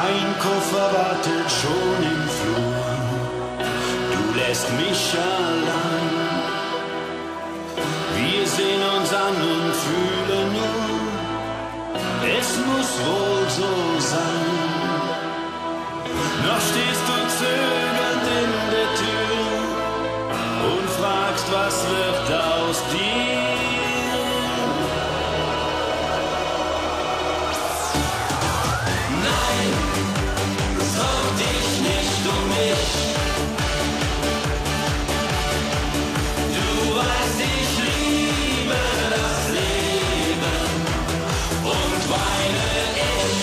Mein Koffer wartet schon im Flur, du lässt mich allein. Wir sehen uns an und fühlen nur, es muss wohl so sein. Noch stehst du zögernd in der Tür und fragst, was wird aus dir? Nein, sorg dich nicht um mich. Du weißt, ich liebe das Leben und weine ich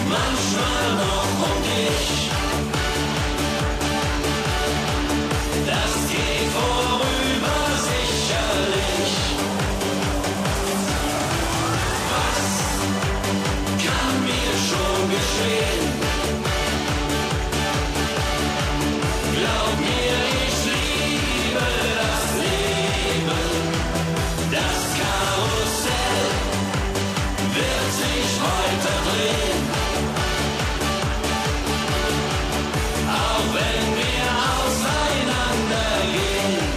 manchmal noch um dich. Das geht vorüber sicherlich. Was kann mir schon geschehen? Glaub mir, ich liebe das Leben. Das Karussell wird sich weiter drehen. Auch wenn wir auseinandergehen.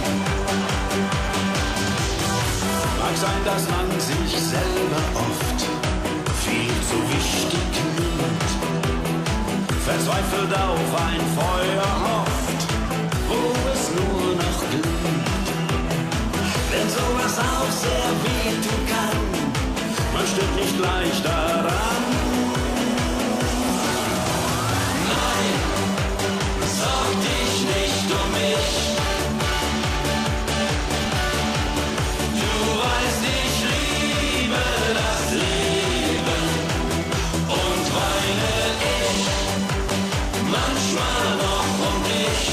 Mag sein, dass man sich selber oft viel zu wichtig nimmt, verzweifelt auf ein Feuer hofft, wo es nur noch glimmt. Wenn sowas auch sehr wehtun kann, man stirbt nicht gleich daran. Nein, sorg dich nicht um mich. Du weißt, ich liebe das Leben und weine ich manchmal noch um dich.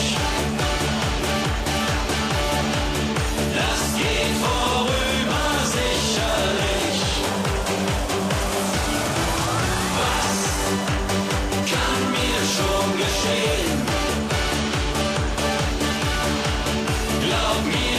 Das geht vorüber sicherlich. Was kann mir schon geschehen? Glaub mir,